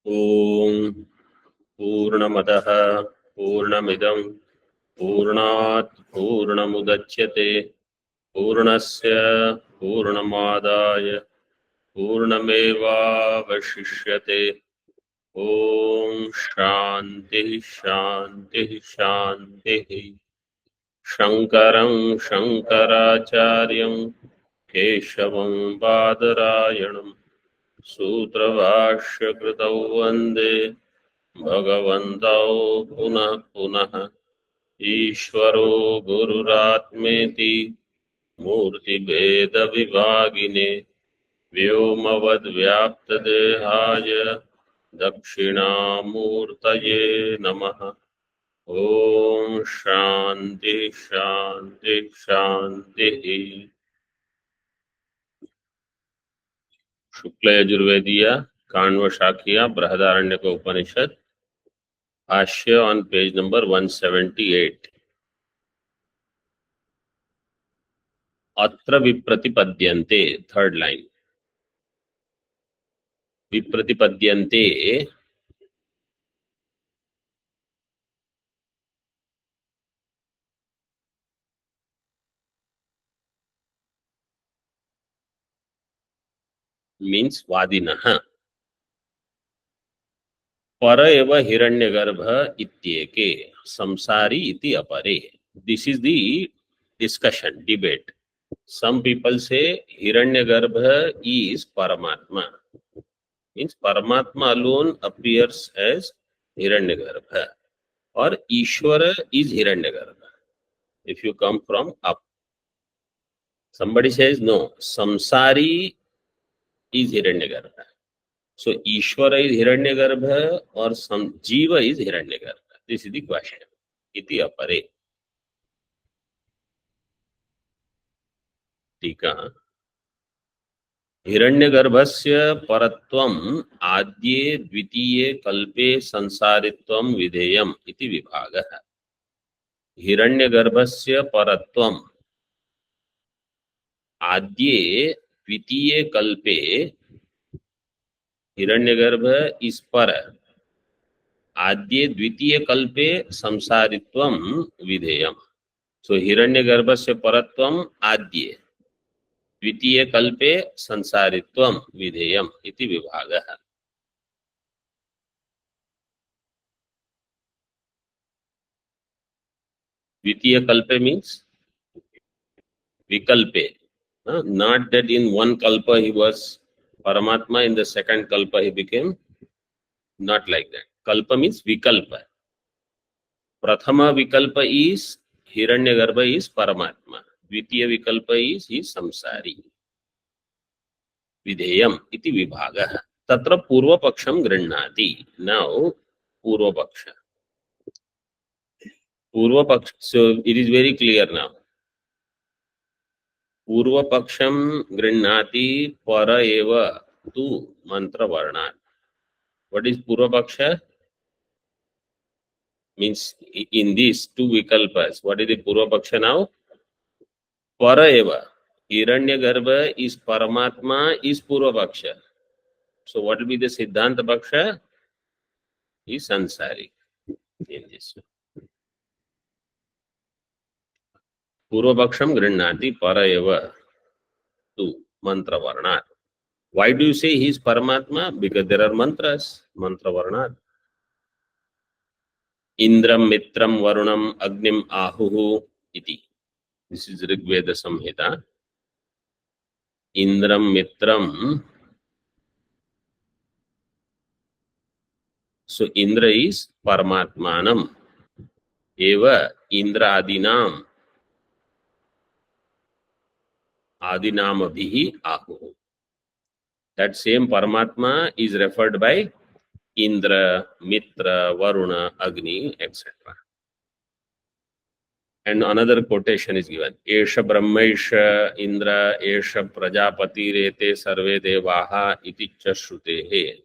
ओम पूर्णमदः पूर्णमिदं पूर्णात् पूर्णमुदच्यते पूर्णस्य पूर्णमादाय पूर्णमेवावशिष्यते। ओम शांति शांति शांति। शंकरं शंकराचार्यं केशवं बादरायणं सूत्रभाष्यकृतौ वन्दे भगवन्तौ पुनः पुनः। ईश्वरो गुरुरात्मेति मूर्तिभेदविभागिने व्योमवद्व्याप्तदेहाय दक्षिणामूर्तये नमः। ओम शांति शांति शांति। शुक्ल यजुर्वेदीय काण्व शाखीय बृहदारण्यक उपनिषद भाष्य ऑन पेज नंबर 178। अत्र विप्रतिपद्यन्ते, थर्ड लाइन। विप्रतिपद्यन्ते मीन्स वादिनः। पर एव हिरण्यगर्भ इत्येके संसारी इति अपरे। This is the discussion, debate. Some people say Hiranyagarbha is Paramatma. Means Paramatma alone appears as Hiranyagarbha, or Ishvara is Hiranyagarbha. If you come from up, somebody says no, Samsari is Hiranyagarbha. So Ishvara is Hiranyagarbha or some Jiva is Hiranyagarbha. This is the question. Iti apare. Tika. हिरण्यगर्भस्य परत्वम् आद्ये द्वितीये कल्पे संसारित्वं विधेयम् इति विभागः। हिरण्यगर्भस्य परत्वम् आद्ये द्वितीये कल्पे, हिरण्यगर्भ इस पर, आद्ये द्वितीय कल्पे संसारित्वं विधेयम्. सो हिरण्यगर्भस्य परत्वम् आद्ये द्वितीय कल्पे संसारित्वं विधेयम् इति विभागः। द्वितीय कल्पे means vikalpe. Not that in one kalpa he was Paramatma, in the second kalpa he became, not like that. Kalpa means vikalpa. Prathama vikalpa is Hiranyagarbha is Paramatma. Dvitiya vikalpa is he samsari. Vidheyam iti vibhagah. Tatra purva paksham grihnati. Now purva paksha. Purva paksha. So it is very clear now. पूर्व पक्षम गृह्णाति पर एव तु मंत्र वर्णात्. What is purva paksha? Means in these two vikalpas, what is the purva paksha now? Para eva. Hiranyagarbha is Paramatma is purva paksha. So what will be the Siddhanta paksha? Is Sansari in this. Purva paksham grihnati para eva tu mantra varnat. Why do you say he is Paramatma? Because there are mantras, mantra varnat. Indram mitram varunam agnim ahuhu iti. This is Rigveda Samhita. Indram mitram. So Indra is Paramatmanam. Eva Indra Adinam. Adinamabhihi ahu. That same Paramatma is referred by Indra, Mitra, Varuna, Agni, etc. And another quotation is given. Esha Brahmaisha Indra Esha Prajapati Rete Sarve Devaha iti Chashrutehe.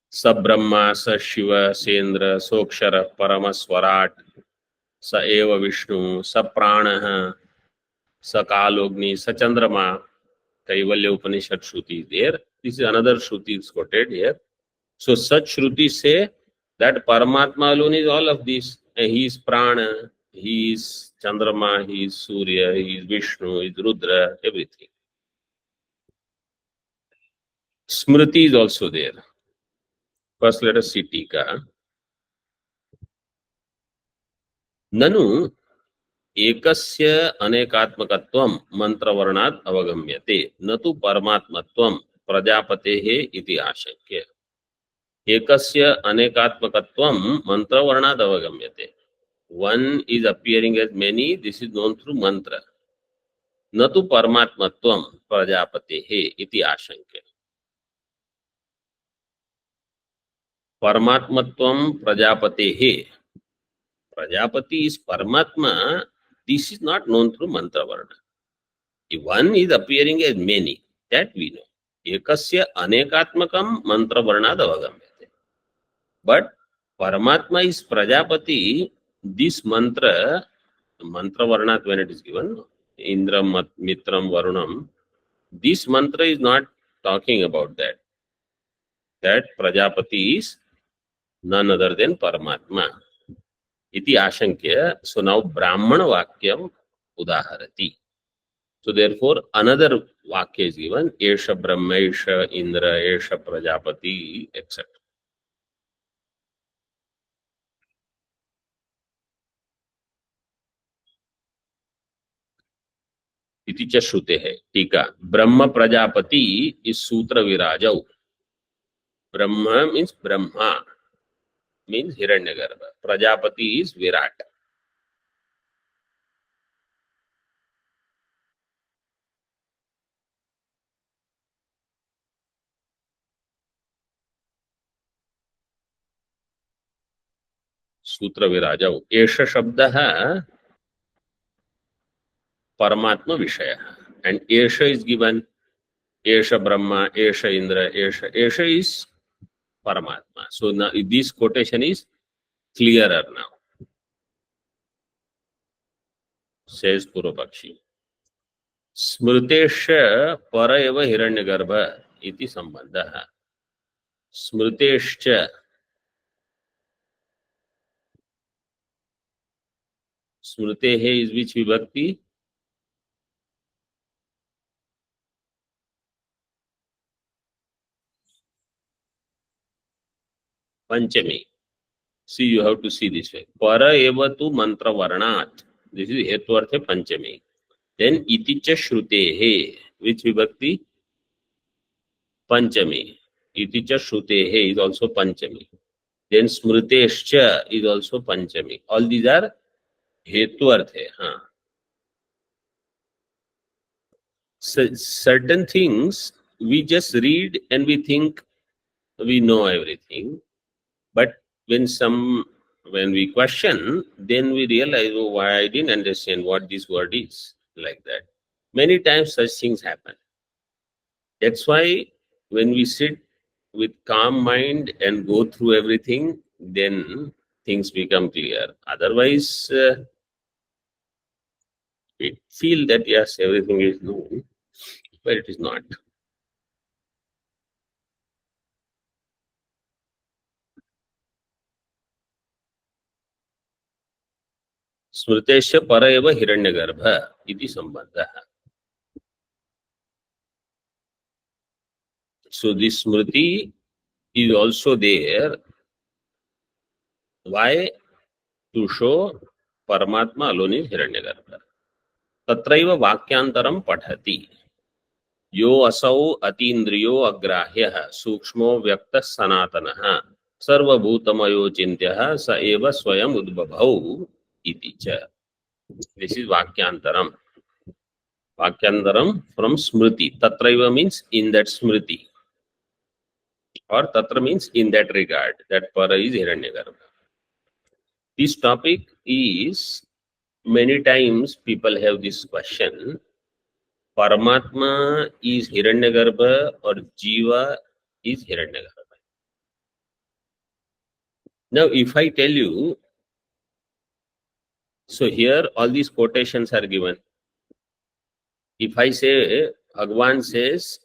Sa Brahma, Sa Shiva, Sendra, Sokshara, Paramaswarat, Sa Eva Vishnu, Sa Pranaha, Sa Kalogni, Sa Chandrama. Kaivalya Upanishad Shruti is there. This is another Shruti is quoted here. So such Shruti say that Paramatma alone is all of this. And he is Prana, he is Chandrama, he is Surya, he is Vishnu, he is Rudra, everything. Smriti is also there. First let us see Tika. Nanu एकस्य अनेकात्मकत्वं मंत्रवर्णात् अवगम्यते न तु परमात्मत्वं प्रजापतेः इति आशंक्य. एकस्य अनेकात्मकत्वं मंत्रवर्णात् अवगम्यते. One is appearing as many, this is known through mantra. न तु परमात्मत्वं प्रजापतेः इति आशंक्य. परमात्मत्वं प्रजापतेः, Prajapati is Paramatma. This is not known through mantra varna. If one is appearing as many, that we know. Ekasya anekatmakam mantra varna avagamyate. But Paramatma is Prajapati. This mantra varna when it is given, Indram, Mitram, Varunam, this mantra is not talking about that. That Prajapati is none other than Paramatma. Iti ashankya. So now Brahmana Vakyam udaharati. So therefore another Vakya is given. Esha Brahma, Esha Indra, Esha Prajapati, etc. Iti cha Shrute hai. Tika. Brahma Prajapati is Sutra Virajau. Brahma means Brahma. Means Hiranyagarbha. Prajapati is Virat. Sutra Virajau. Esha Shabdaha Paramatma Vishaya. And Esha is given. Esha Brahma, Esha Indra, Esha is Paramatma. So now this quotation is clearer now. Says Purvapakshi. Smrtesha para eva hiranyagarbha iti sambandha. Smrtescha. Smrtehe is which vibhakti? Panchami. See, you have to see this way. Para eva tu mantra varnat. This is hetuarthe panchami. Then iticha shrutehe. Which vibhakti? Panchami. Iticha shrutehe is also panchami. Then smritescha is also panchami. All these are hetuarthe. Certain things we just read and we think we know everything. But when we question, then we realize, oh, why I didn't understand what this word is, like that. Many times such things happen. That's why when we sit with calm mind and go through everything, then things become clear. Otherwise, we feel that yes, everything is known, but it is not. Smritesha para eva hiranyagarbha iti sambandha. So this smriti is also there. Why? To show Paramatma alone is hiranyagarbha. Tatraiva vakyantaram padhati. Yo asau atindriyo agrahyah sukshmo vyaktas sanatanaha sarvabhutamayo chintyaha sa eva swayam udbhabhau iti cha. This is vakyantaram. Vakyantaram from smriti. Tatraiva means in that smriti. Or tatra means in that regard. That para is hiranyagarbha. This topic is, many times people have this question, Paramatma is Hiranyagarbha or Jiva is Hiranyagarbha. Now if I tell you, so here all these quotations are given. If I say Bhagavan says,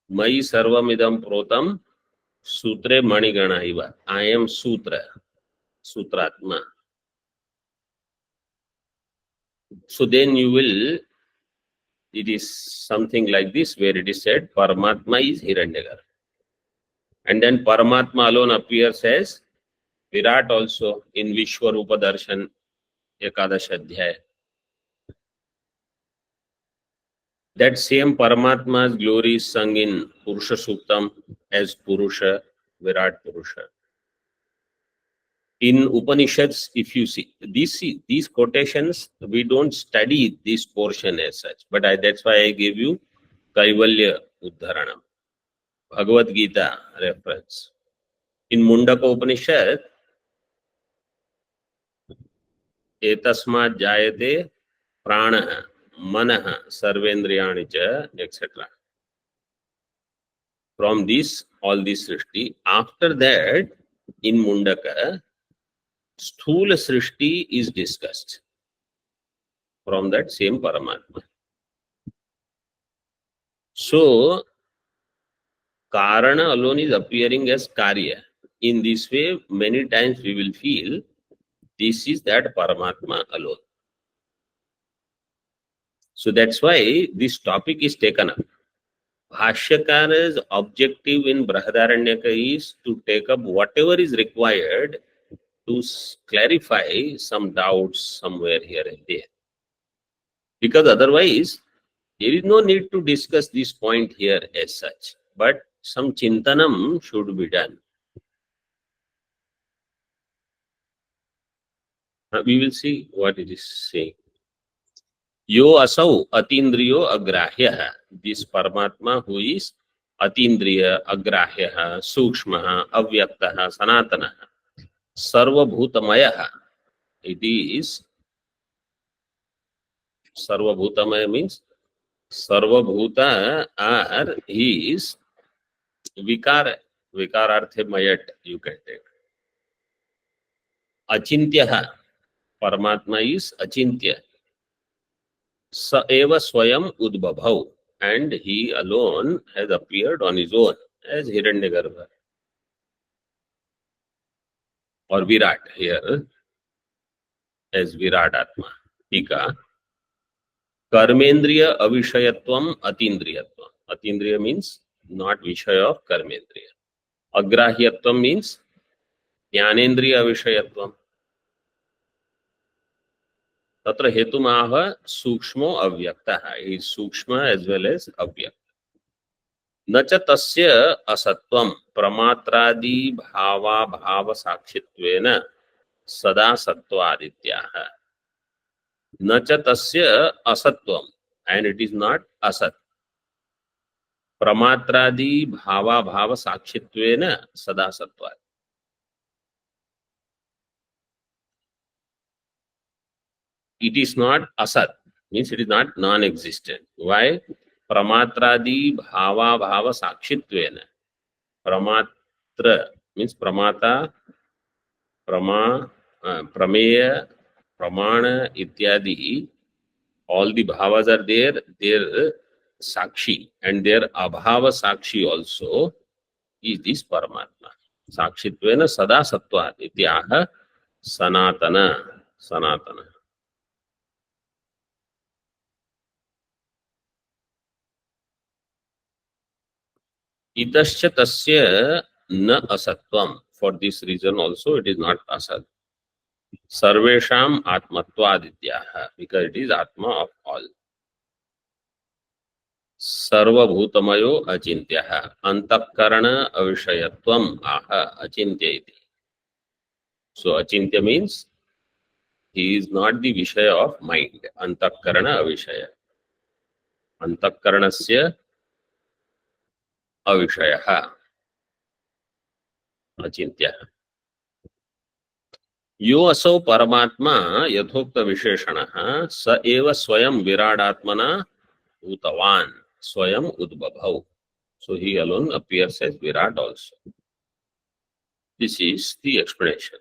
Mai sarvamidam protam sutre manigana iva. I am sutra, sutratma. So then you will, it is something like this where it is said, Paramatma is Hiranyagarbha. And then Paramatma alone appears as Virat also in Vishwarupa Darshan Ekadash Adhyaya. That same Paramatma's glory is sung in Purusha Suktam as Purusha, Virat Purusha. In Upanishads, if you see these quotations, we don't study this portion as such, but that's why I gave you Kaivalya Uddharanam, Bhagavad Gita reference. In Mundaka Upanishad, Etasmat Jayate Prana, Manah, Sarvendriyani cha, etc. From this, all this Srishti. After that, in Mundaka, Sthula Srishti is discussed from that same Paramatma. So, Karana alone is appearing as Karya. In this way, many times we will feel this is that Paramatma alone. So that's why this topic is taken up. Bhashyakara's objective in Brahadaranyaka is to take up whatever is required to clarify some doubts somewhere here and there. Because otherwise, there is no need to discuss this point here as such. But some chintanam should be done. We will see what it is saying. Yo asau atindriyo agrahya. This Paramatma who is atindriya, agrahya, sukshma, avyakta, sanatana, sarvabhutamaya. It is sarvabhutamaya means sarvabhuta are his vikara. Vikararthe mayat you can take. Achintya. Paramatma is achintya. Sa eva swayam udbhabhav. And he alone has appeared on his own as Hiranyagarbha or Virat here as Virat Atma. Tika. Karmendriya avishayatvam atindriyatvam. Atindriya means not Vishaya of Karmendriya. Agrahyatvam means Jnanendriya avishayatvam. Tatra hetumaha sukshmo avyaktaha. He is sukshma as well as avyakta. Nacha tasya asatvam pramatradi bhava bhava sakshitvena sada sattva adityaha. Nacha tasya asatvam, and it is not asat. Pramatradi bhava bhava sakshitvena sada sattva. It is not asat, means it is not non-existent. Why? Pramatradi bhava bhava sakshitvena. Pramatra means pramata, prameya, pramana, ityadi. All the bhavas are there, their sakshi, and their abhava sakshi also is this Paramatma. Sakshitvena sada sattva ityaha sanatana. Sanatana. Itascha tasya na asatvam. For this reason also it is not asat. Sarvesham atmatvadityaha, because it is Atma of all. Sarvabhutamayo achintyaha. Antakarana avishayatvam aha achintya iti. So achintya means he is not the Vishaya of mind. Antakarana avishaya. Antakaranasya avishayaha. Achintya. Yo asau Paramatma yathokta visheshanaha sa eva swayam viradatmana utavan swayam udbhabhav. So he alone appears as Virat also. This is the explanation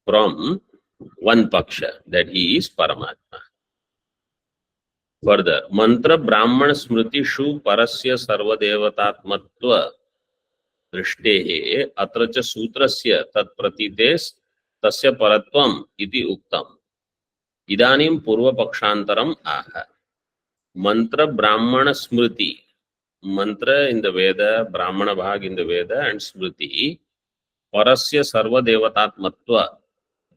from one paksha, that he is Paramatma. Further मंत्र ब्राह्मण स्मृतिषु परस्य सर्वदेवतात्मत्व दृष्टेः अत्र च सूत्रस्य तत्प्रतीतेस् तस्य परत्वम् इति उक्तम्। इदानीं पूर्वपक्षान्तरम् आह। मंत्र ब्राह्मण स्मृति, mantra in the Veda, Brahmana Bhag in the Veda, and Smriti, Parasya Sarvadevatatmatva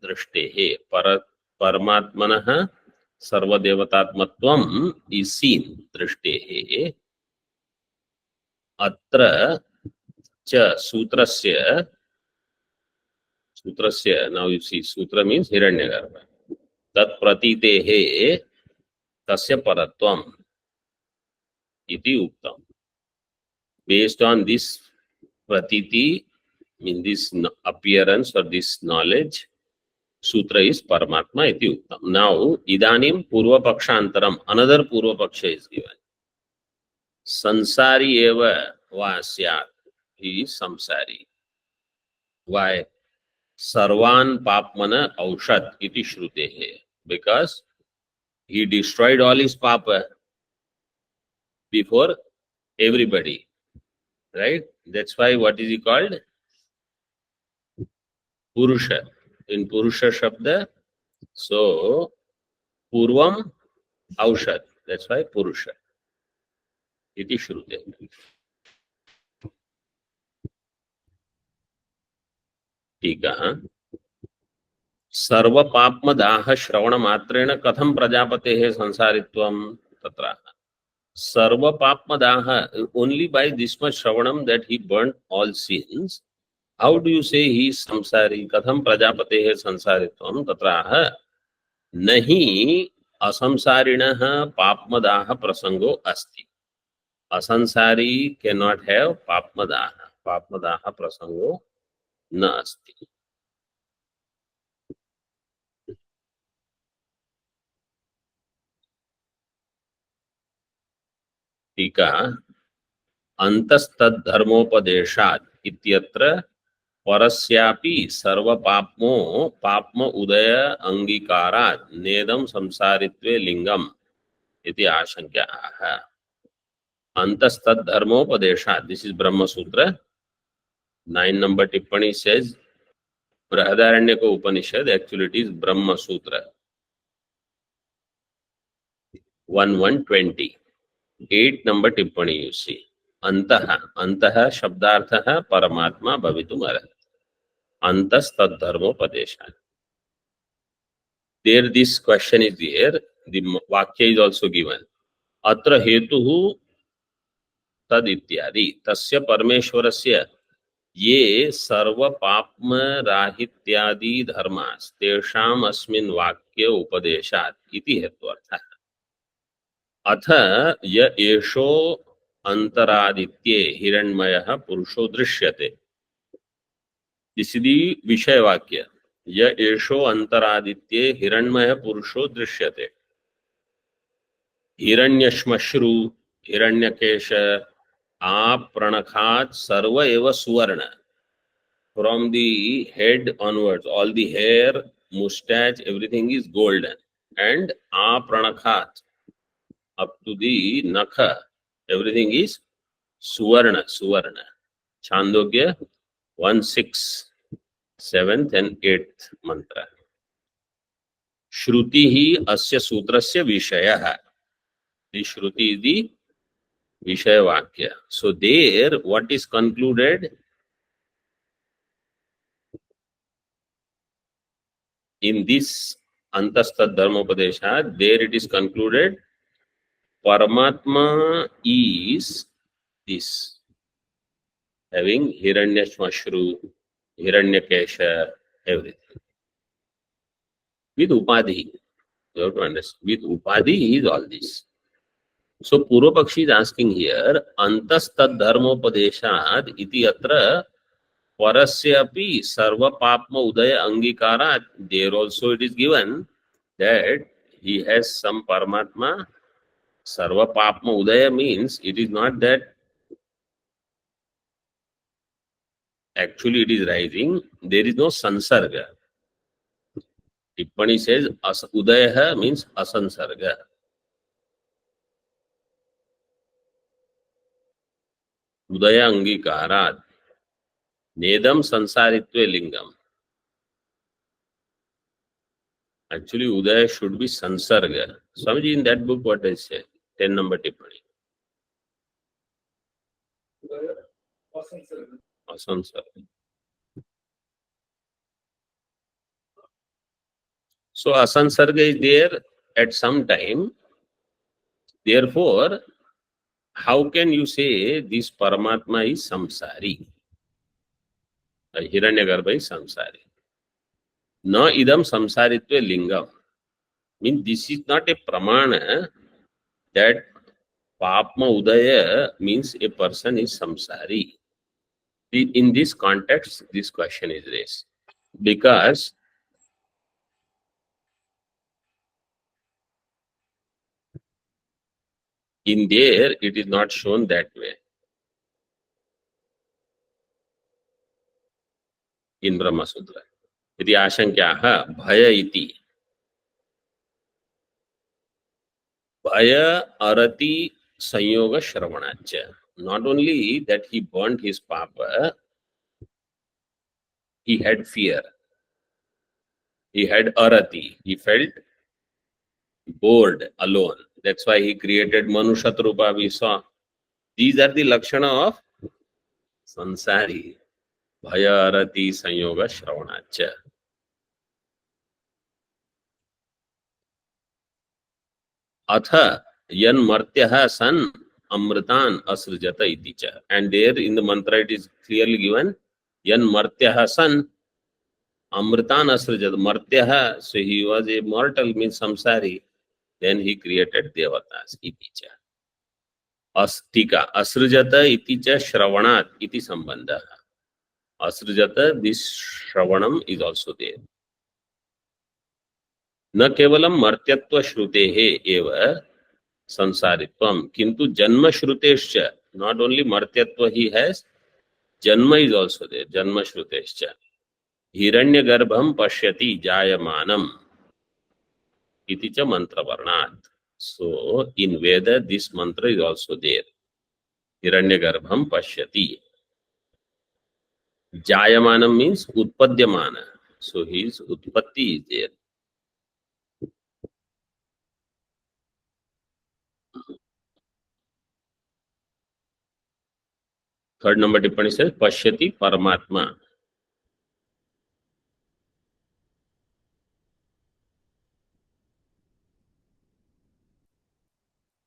Drishtehe, Paramatmanaha Sarvadevatatmatvam is seen, Drishtehe, Atra Cha Sutrasya, now you see, Sutra means Hiranyagarbha, Tat Pratitehe Tasya Paratvam Iti Uktam. Based on this pratiti, in this appearance or this knowledge, sutra is Paramatma iti uktam. Now, idanim purva pakshantaram, another purva paksha is given. Sansari eva vasyat, he is samsari. Why? Sarvan papmana aushat iti shrutehe. Because he destroyed all his papa before everybody. Right? That's why what is he called? Purusha. In Purusha Shabda, so Purvam Aushat. That's why Purusha. Iti Shrute. Tika. Sarva Papma Daha Shravana Matrena Katham Prajapatehe Sansaritvam Tatra. Sarva Papma Daha, only by this much Shravanam that he burnt all sins. How do you say he is samsari? Katham Prajapatehe Sansaritvam Tatra. Nahi Asamsarinah Papmadaha Prasango Asti. Asansari cannot have Papmadaha. Papmadaha Prasango na asti. Tika Antastad Dharmopadeshat Ityatra Parasyapi Sarva Papma Udaya Angikarat Nedam Samsaritve Lingam Iti Ashankya Aha. Antastad Dharmopadeshat. This is Brahma Sutra. 9 number Tippani says Brahadaranyaka Upanishad, actually it is Brahma Sutra. 1120. 8 number Tippani you see. Antaha. Antaha Shabdarthaha Paramatma Bhavitum Arhat. Antastad Dharmopadeshat. There this question is there. The Vakya is also given. Atra Hetuhu Tad Ityadi. Tasya Parmeshwarasya ये सर्व पाप्म राहित्यादि धर्मास् तेषाम् अस्मिन् वाक्य उपदेशात् इति हेत्वर्थः। अथ य एषो अंतरादित्ये हिरण्मयः पुरुषो दृश्यते। This is the विषय वाक्य। य एषो अंतरादित्ये हिरण्मयः पुरुषो दृश्यते। हिरण्यश्मश्रु हिरण्यकेश आपरणखात् सर्व एव सुवर्ण. From the head onwards, all the hair, mustache, everything is golden. And apranakhat, up to the nakha, everything is suvarna, suvarna. Chandogya 1:6, 7th and 8th mantra. Shruti hi asya sutrasya vishayah. The Shruti is the Vishaya Vakya. So there, what is concluded? In this Antastad Dharmopadesha, there it is concluded, Paramatma is this, having Hiranyashmashru, Hiranyakesha, everything. With Upadhi, you have to understand, with Upadhi he is all this. So Purvapakshi is asking here, Antastad Dharmopadeshad iti atra Parasyapi Sarva Papma Udaya Angikarat. There also it is given that he has some Paramatma. Sarva Papma Udaya means it is not that actually it is rising. There is no Sansarga. Tippani says Udayaha means Asansarga. Uday अंगीकारात् नेदम संसारित्वे lingam. Actually, Uday should be Sansarga. Swamiji, in that book, what I say? 10 number tippani. Asansarga. So, Asansarga is there at some time. Therefore, how can you say this Paramatma is Samsari? Hiranyagarbha is Samsari. Na idam samsaritve lingam. Means this is not a pramana that Papma Udaya means a person is samsari. In this context, this question is raised. Because in there, it is not shown that way. In Brahma Sutra. Iti ashankyaha bhaya iti. Bhaya arati sanyoga shravanacha. Not only that he burnt his papa, he had fear. He had arati. He felt bored, alone. That's why he created Manushatrupa, we saw. These are the lakshana of sansari. Bhaya arati sanyoga shravanacha. Atha yan martyah san amritan asrjata iti cha. And there in the mantra it is clearly given yan martyah san amritan asrjata. Martyah, so he was a mortal, means samsari. Then he created devatas iti cha. Astika asrjata iti cha shravanat iti sambandha. Asrjata, this shravanam is also there. न केवलम मर्त्यत्व श्रुतेः एव संसारित्वम किंतु जन्म श्रुतेश्च. Not only मर्त्यत्व he has, जन्म is also there. जन्म श्रुतेश्च हिरण्यगर्भम पश्यति जायमानम इति च मंत्रवर्णात्. सो इन वेद this मंत्र इज आल्सो देयर. हिरण्यगर्भम पश्यति. जायमानम मीन्स उत्पद्यमान. सो हिज उत्पत्ति इज देयर. थर्ड नंबर टिप्पणी से पश्यति परमात्मा.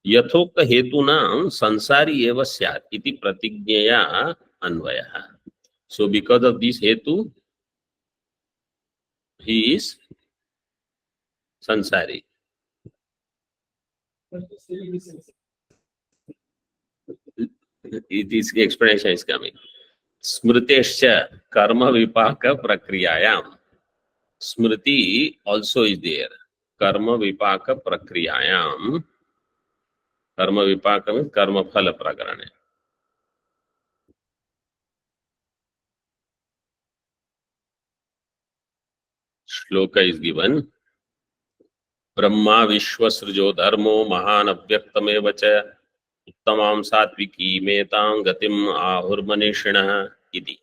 यथोक्त हेतुना संसारी एव स्यात् इति प्रतिज्ञया अन्वयः. So because of this hetu, he is sansari. This explanation is coming. Smritescha karma vipaka prakriyayam. Smriti also is there. Karma vipaka prakriyayam. Karma vipaka means karma phala prakarane. Shloka is given. Brahma vishwasrujo dharmo mahan avyaktamev cha uttamam satviki metang gatim ahurmanishina iti.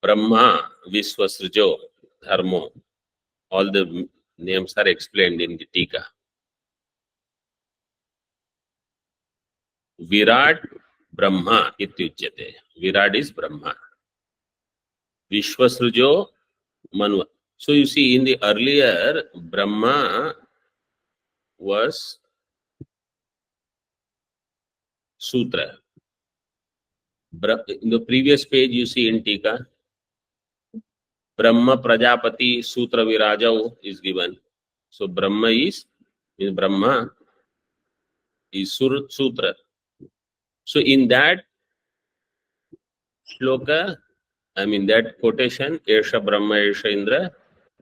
Brahma vishwasrujo dharmo. All the names are explained in the Tika. Virat Brahma ityuchyate. Virat is Brahma. Vishwasrujo Manu. So you see, in the earlier, Brahma was Sutra. In the previous page, you see in Tika, Brahma Prajapati Sutra Virajau is given. So Brahma is Sutra. So in that shloka, I mean that quotation, Esha Brahma, Esha Indra,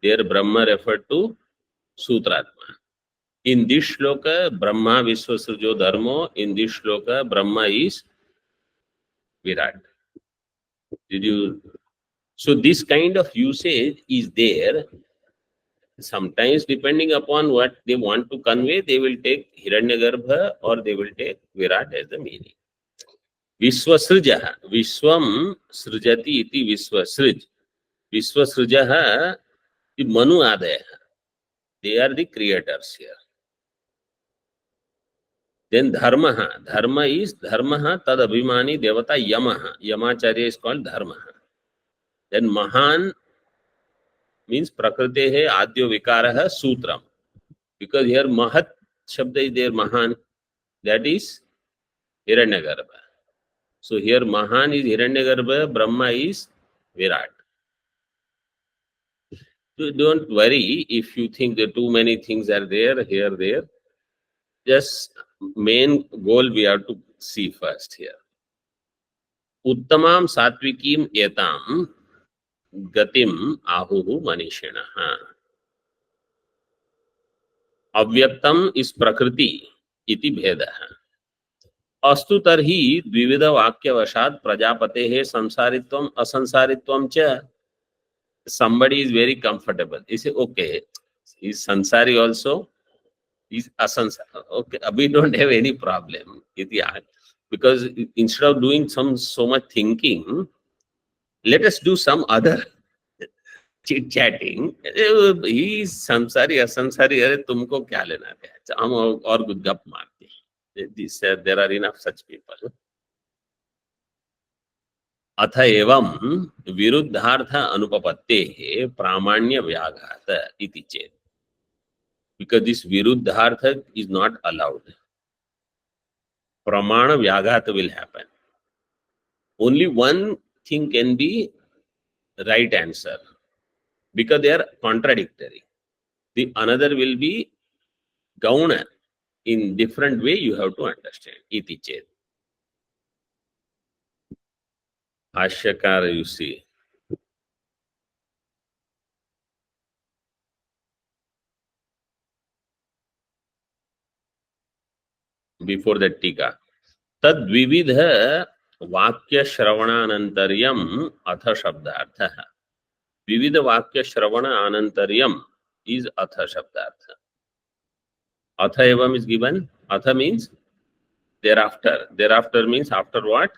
there Brahma referred to Sutratma. In this shloka, Brahma Vishwasrujo Dharmo, in this shloka, Brahma is Virat. So this kind of usage is there. Sometimes depending upon what they want to convey, they will take Hiranyagarbha or they will take Virat as the meaning. विश्वसृजः विश्वं सृजति इति विश्वसृज विश्वसृजः Manu आदयः they are the creators here. Then dharma dharma is dharma tad abhimani devata yamaha yamacharya is called dharma. Then mahan means prakritehe adyo vikarah sutram, because here mahat shabda is there, mahan, that is Hiranyagarbha. So here mahan is Hiranyagarbha, Brahma is Virat. So don't worry if you think that too many things are there, here, there. Just main goal we have to see first here. Uttamam satvikim etam gatim ahuhu manishinaha. Avyaktam is prakriti iti bhedaha. अस्तु तर्हि द्विविध वाक्यवशात् प्रजापतेः संसारित्वम् असंसारित्वं च. Somebody is very comfortable. He say, okay, is sansari also, is asansari. Okay, we don't have any problem. Because instead of doing so much thinking, let us do some other chit chatting. He is sansari, asansari. अरे तुमको क्या लेना है? हम और कुछ गप मारते हैं. There are enough such people. अथ एवं विरुद्धार्थ अनुपपत्तेः प्रामाण्य व्याघात इति चेत्. Because this viruddhartha is not allowed, pramana vyaghata will happen. Only one thing can be right answer, because they are contradictory. The another will be gauna. In different way you have to understand. Iti chet. Bhashyakara, you see. Before that tika. Tad vividha vakya shravananantaryam atha shabdartha. Vividha vakya shravana anantaryam is atha shabdartha. Atha evam is given. Atha means thereafter. Thereafter means after what?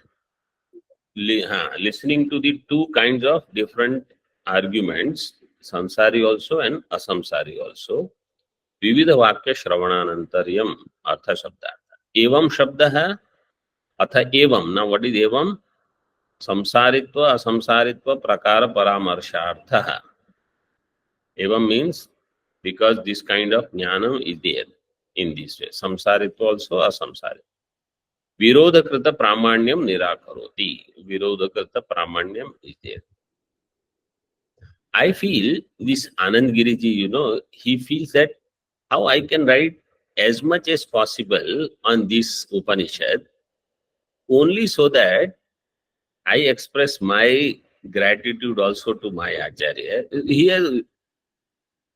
Listening to the two kinds of different arguments, samsari also and asamsari also. Vividha vakya shravananantaryam artha shabdartha. Evam shabdah atha evam. Now what is evam? Samsaritva asamsaritva prakara paramarshartha. Evam means because this kind of jnanam is there in this way. Samsaritva also asamsaritva. Virodhakrita pramanyam nirakaroti. Virodhakrita pramanyam is there. I feel this Anand Giriji, he feels that how I can write as much as possible on this Upanishad, only so that I express my gratitude also to my Acharya. Here,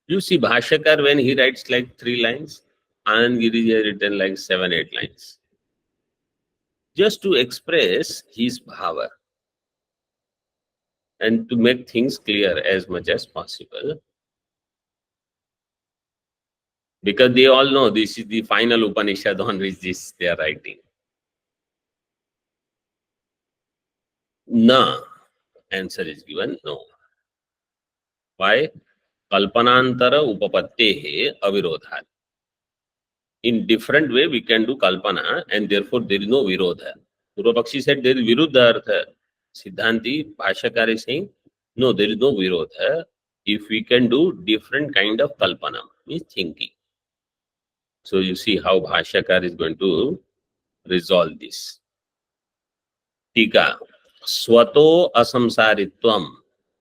you see Bhashyakar, when he writes like 3 lines, Anand Giriji has written like 7, 8 lines. Just to express his bhava and to make things clear as much as possible. Because they all know this is the final Upanishad on which this they are writing. Na, answer is given, no. Why? Kalpanantara upapattehe avirodhat. In different way we can do kalpana and therefore there is no virodha. Purvapakshi said there is viruddha artha. Siddhanti, Bhashyakar is saying, no, there is no virodha. If we can do different kind of kalpana, means thinking. So you see how Bhashyakar is going to resolve this. Tika. Swato asamsaritvam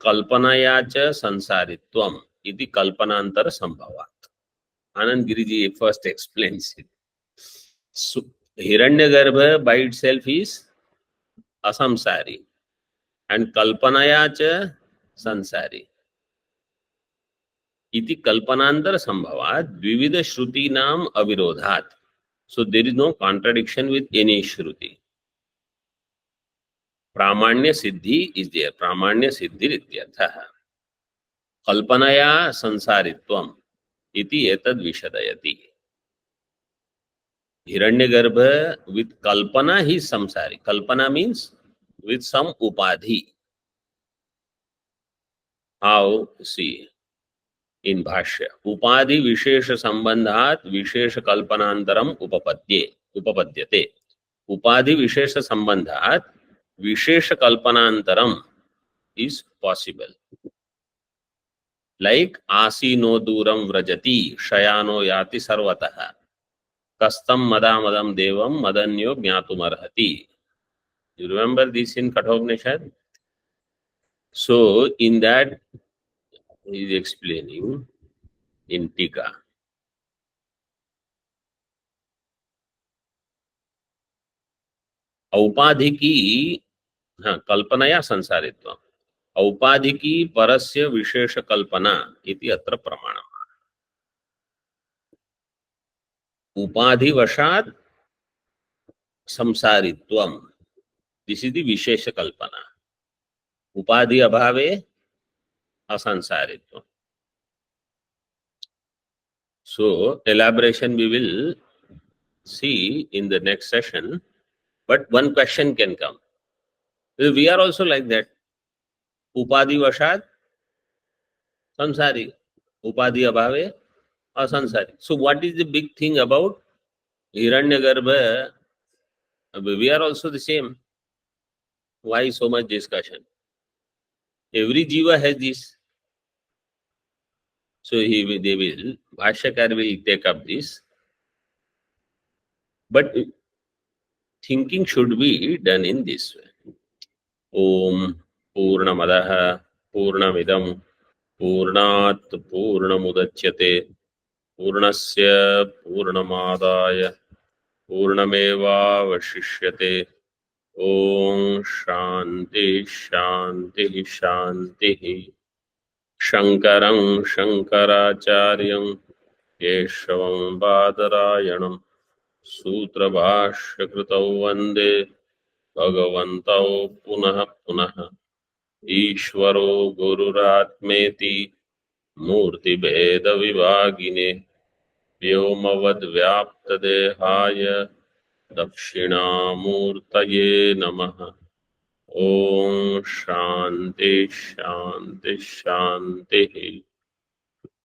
kalpanaya cha sansaritvam iti kalpanantara sambhavat. Anand Giriji first explains it. So, Hiranyagarbha by itself is asamsari and kalpanaya cha sansari. Iti kalpanantara sambhavat dvivida shruti nam avirodhat. So there is no contradiction with any shruti. Pramanya siddhi is there. Pramanya siddhi ityartha. Kalpanaya sansaritvam iti etad vishadayati. Hiranyagarbha with kalpana he is samsari. Kalpana means with some upadhi. How? See, in bhashya, upadhi vishesha sambandhat vishesha kalpanantaram upapadyate. Upadhi vishesha sambandhat vishesha kalpanantaram is possible. Like asino duram vrajati shayano yati sarvataha kastam madamadam devam madanyo jnatumarhati. You remember this in Kathopanishad? So in that he is explaining in Tika. औपाधिकी, हाँ, कल्पना या संसारित्व, औपाधिकी परस्य विशेष कल्पना इति अत्र प्रमाणम्. उपाधिवशात् संसारित्वम, this is the विशेष कल्पना. उपाधि अभावे असंसारित्व. So elaboration we will see in the next session, but one question can come. We are also like that. उपाधि वशात संसारी, उपाधि अभावे असंसारी. So what is the big thing about Hiranyagarbha? We are also the same. Why so much discussion? Every jiva has this. So they will, Bhashyakar will take up this. But thinking should be done in this way. Om Purnamadaha Purnamidam Purnat Purnamudachyate Purnasya Purnamadaya Purnamevavashishyate. Om Shanti Shanti Shanti. Shankaram Shankaracharyam Keshavam Badarayanam Sutrabhashyakrutau Vande Bhagavantau Punaha Punaha Ishvaro Gururatmeti Murti Bheda Vivagine Vyomavad Vyaptadehaya Dakshinamurtaye Namaha. Om Shanti Shanti Shanti.